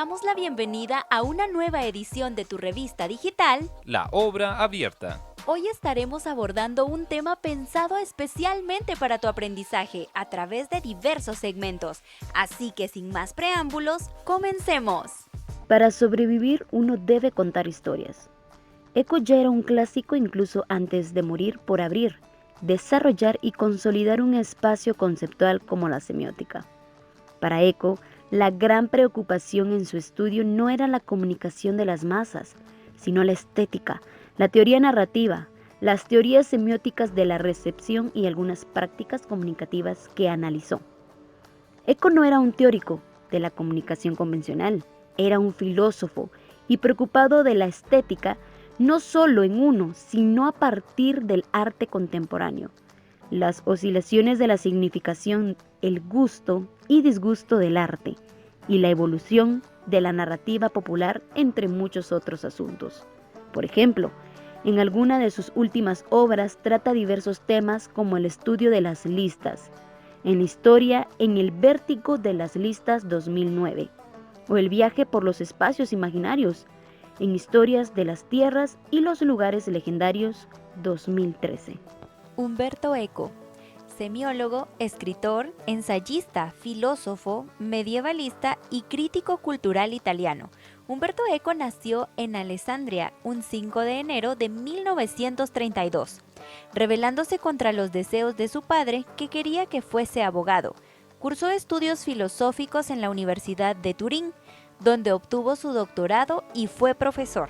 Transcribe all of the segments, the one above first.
damos la bienvenida a una nueva edición de tu revista digital, La Obra Abierta. Hoy estaremos abordando un tema pensado especialmente para tu aprendizaje a través de diversos segmentos. Así que sin más preámbulos, comencemos. Para sobrevivir uno debe contar historias. Eco ya era un clásico incluso antes de morir por abrir, desarrollar y consolidar un espacio conceptual como la semiótica. Para Eco, la gran preocupación en su estudio no era la comunicación de las masas, sino la estética, la teoría narrativa, las teorías semióticas de la recepción y algunas prácticas comunicativas que analizó. Eco no era un teórico de la comunicación convencional, era un filósofo y preocupado de la estética no solo en uno, sino a partir del arte contemporáneo. Las oscilaciones de la significación, el gusto y disgusto del arte y la evolución de la narrativa popular, entre muchos otros asuntos. Por ejemplo, en alguna de sus últimas obras trata diversos temas como el estudio de las listas, en la historia En el vértigo de las listas 2009, o el viaje por los espacios imaginarios, en Historias de las tierras y los lugares legendarios 2013. Humberto Eco, semiólogo, escritor, ensayista, filósofo, medievalista y crítico cultural italiano. Humberto Eco nació en Alessandria un 5 de enero de 1932, rebelándose contra los deseos de su padre, que quería que fuese abogado. Cursó estudios filosóficos en la Universidad de Turín, donde obtuvo su doctorado y fue profesor.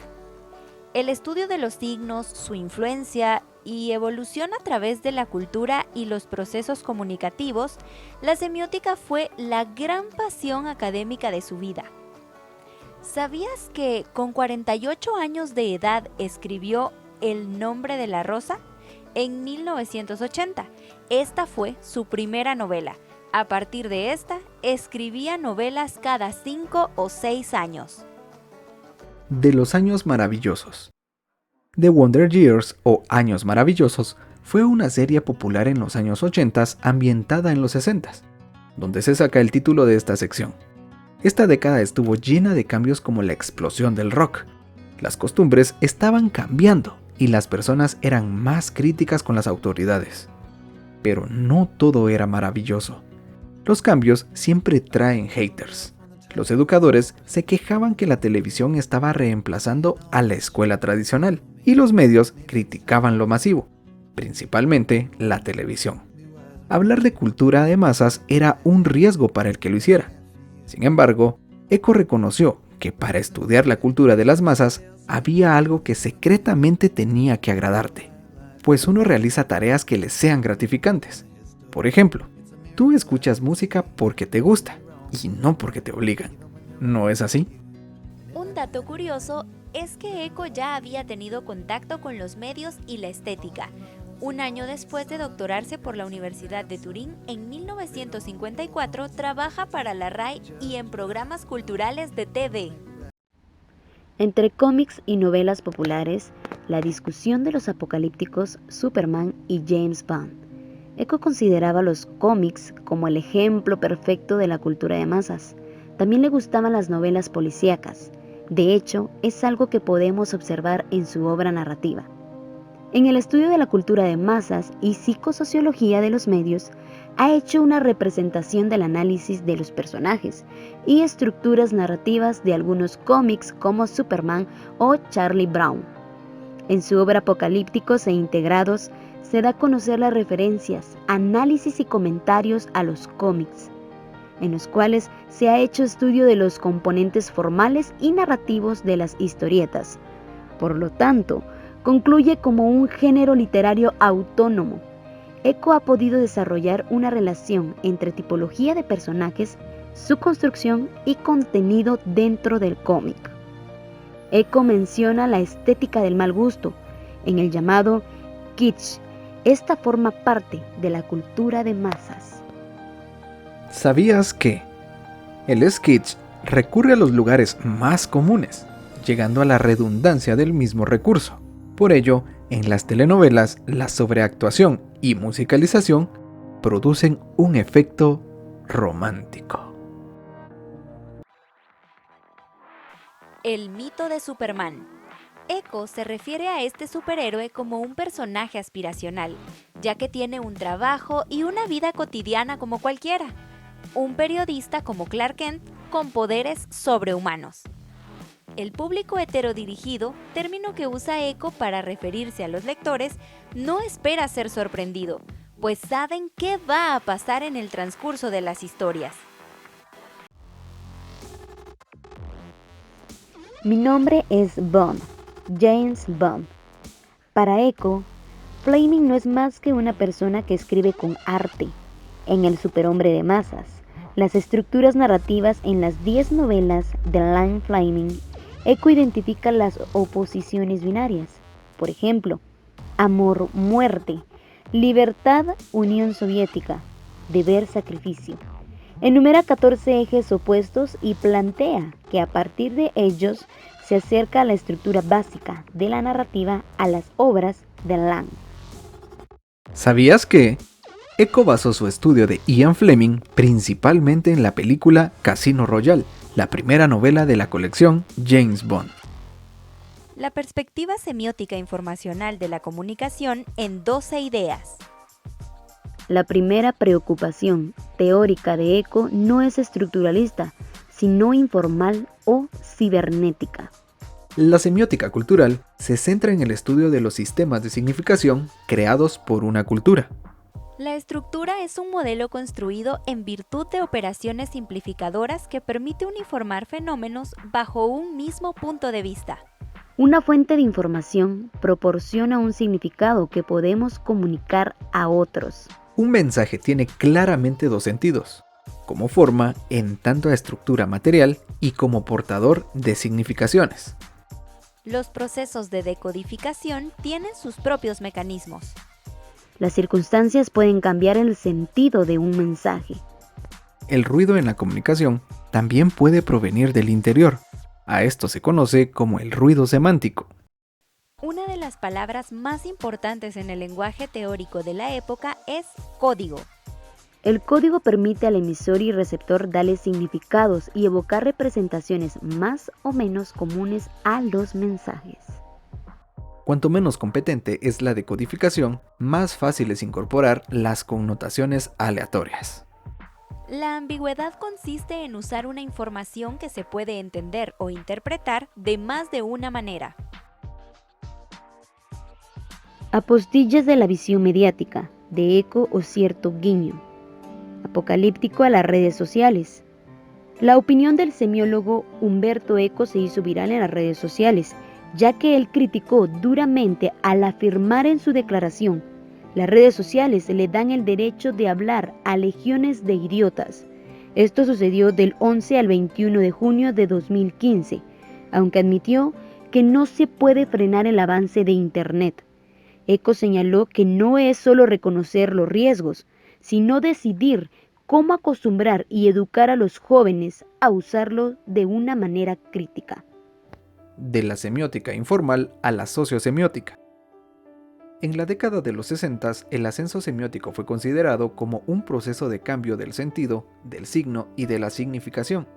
El estudio de los signos, su influencia y evolución a través de la cultura y los procesos comunicativos, la semiótica fue la gran pasión académica de su vida. ¿Sabías que con 48 años de edad escribió El nombre de la rosa? En 1980. Esta fue su primera novela. A partir de esta, escribía novelas cada 5 o 6 años. De los años maravillosos. The Wonder Years o Años Maravillosos fue una serie popular en los años 80 ambientada en los 60, donde se saca el título de esta sección. Esta década estuvo llena de cambios como la explosión del rock. Las costumbres estaban cambiando y las personas eran más críticas con las autoridades. Pero no todo era maravilloso. Los cambios siempre traen haters. Los educadores se quejaban que la televisión estaba reemplazando a la escuela tradicional y los medios criticaban lo masivo, principalmente la televisión. Hablar de cultura de masas era un riesgo para el que lo hiciera. Sin embargo, Eco reconoció que para estudiar la cultura de las masas había algo que secretamente tenía que agradarte, pues uno realiza tareas que les sean gratificantes. Por ejemplo, tú escuchas música porque te gusta y no porque te obligan. ¿No es así? Un dato curioso es que Eco ya había tenido contacto con los medios y la estética. Un año después de doctorarse por la Universidad de Turín, en 1954 trabaja para la RAI y en programas culturales de TV. Entre cómics y novelas populares, la discusión de los apocalípticos Superman y James Bond. Eco consideraba los cómics como el ejemplo perfecto de la cultura de masas. También le gustaban las novelas policíacas. De hecho, es algo que podemos observar en su obra narrativa. En el estudio de la cultura de masas y psicosociología de los medios, ha hecho una representación del análisis de los personajes y estructuras narrativas de algunos cómics como Superman o Charlie Brown. En su obra Apocalípticos e Integrados, se da a conocer las referencias, análisis y comentarios a los cómics, en los cuales se ha hecho estudio de los componentes formales y narrativos de las historietas. Por lo tanto, concluye como un género literario autónomo. Eco ha podido desarrollar una relación entre tipología de personajes, su construcción y contenido dentro del cómic. Eco menciona la estética del mal gusto, en el llamado kitsch. Esta forma parte de la cultura de masas. ¿Sabías que el sketch recurre a los lugares más comunes, llegando a la redundancia del mismo recurso? Por ello, en las telenovelas, la sobreactuación y musicalización producen un efecto romántico. El mito de Superman. Eco se refiere a este superhéroe como un personaje aspiracional, ya que tiene un trabajo y una vida cotidiana como cualquiera. Un periodista como Clark Kent con poderes sobrehumanos. El público heterodirigido, término que usa Eco para referirse a los lectores, no espera ser sorprendido, pues saben qué va a pasar en el transcurso de las historias. Mi nombre es Bond, James Bond. Para Eco, Fleming no es más que una persona que escribe con arte. En El superhombre de masas, las estructuras narrativas en las 10 novelas de Ian Fleming, Eco identifica las oposiciones binarias. Por ejemplo, amor-muerte, libertad-Unión Soviética, deber-sacrificio. Enumera 14 ejes opuestos y plantea que a partir de ellos se acerca a la estructura básica de la narrativa a las obras de Lang. ¿Sabías que? Eco basó su estudio de Ian Fleming principalmente en la película Casino Royale, la primera novela de la colección James Bond. La perspectiva semiótica informacional de la comunicación en 12 ideas. La primera preocupación teórica de Eco no es estructuralista, sino informal o cibernética. La semiótica cultural se centra en el estudio de los sistemas de significación creados por una cultura. La estructura es un modelo construido en virtud de operaciones simplificadoras que permite uniformar fenómenos bajo un mismo punto de vista. Una fuente de información proporciona un significado que podemos comunicar a otros. Un mensaje tiene claramente dos sentidos, como forma en tanto a estructura material y como portador de significaciones. Los procesos de decodificación tienen sus propios mecanismos. Las circunstancias pueden cambiar el sentido de un mensaje. El ruido en la comunicación también puede provenir del interior. A esto se conoce como el ruido semántico. Una de las palabras más importantes en el lenguaje teórico de la época es código. El código permite al emisor y receptor darle significados y evocar representaciones más o menos comunes a los mensajes. Cuanto menos competente es la decodificación, más fácil es incorporar las connotaciones aleatorias. La ambigüedad consiste en usar una información que se puede entender o interpretar de más de una manera. Apostillas de la visión mediática, de Eco o cierto guiño. Apocalíptico a las redes sociales. La opinión del semiólogo Umberto Eco se hizo viral en las redes sociales, ya que él criticó duramente al afirmar en su declaración: las redes sociales le dan el derecho de hablar a legiones de idiotas. Esto sucedió del 11 al 21 de junio de 2015, aunque admitió que no se puede frenar el avance de Internet. Eco señaló que no es solo reconocer los riesgos, sino decidir cómo acostumbrar y educar a los jóvenes a usarlo de una manera crítica. De la semiótica informal a la sociosemiótica. En la década de los 60, el ascenso semiótico fue considerado como un proceso de cambio del sentido, del signo y de la significación.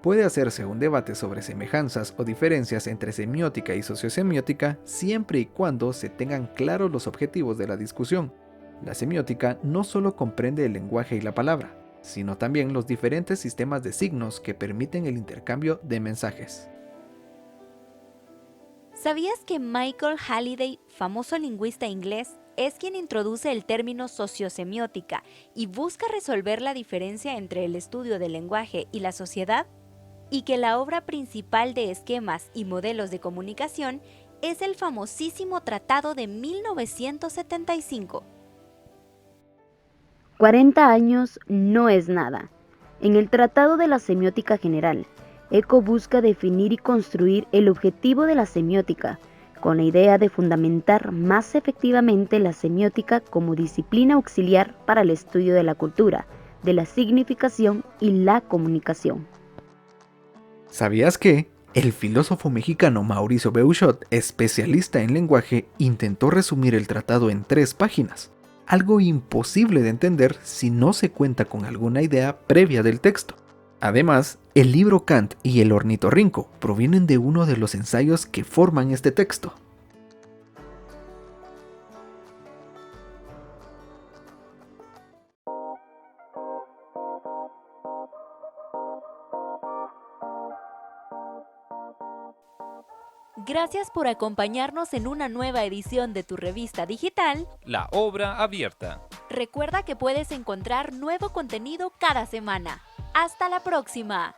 Puede hacerse un debate sobre semejanzas o diferencias entre semiótica y sociosemiótica siempre y cuando se tengan claros los objetivos de la discusión. La semiótica no solo comprende el lenguaje y la palabra, sino también los diferentes sistemas de signos que permiten el intercambio de mensajes. ¿Sabías que Michael Halliday, famoso lingüista inglés, es quien introduce el término sociosemiótica y busca resolver la diferencia entre el estudio del lenguaje y la sociedad? Y que la obra principal de esquemas y modelos de comunicación es el famosísimo Tratado de 1975. 40 años no es nada. En el Tratado de la Semiótica General, Eco busca definir y construir el objetivo de la semiótica, con la idea de fundamentar más efectivamente la semiótica como disciplina auxiliar para el estudio de la cultura, de la significación y la comunicación. ¿Sabías que? El filósofo mexicano Mauricio Beuchot, especialista en lenguaje, intentó resumir el tratado en 3 páginas, algo imposible de entender si no se cuenta con alguna idea previa del texto. Además, el libro Kant y el ornitorrinco provienen de uno de los ensayos que forman este texto. Gracias por acompañarnos en una nueva edición de tu revista digital. La obra abierta. Recuerda que puedes encontrar nuevo contenido cada semana. ¡Hasta la próxima!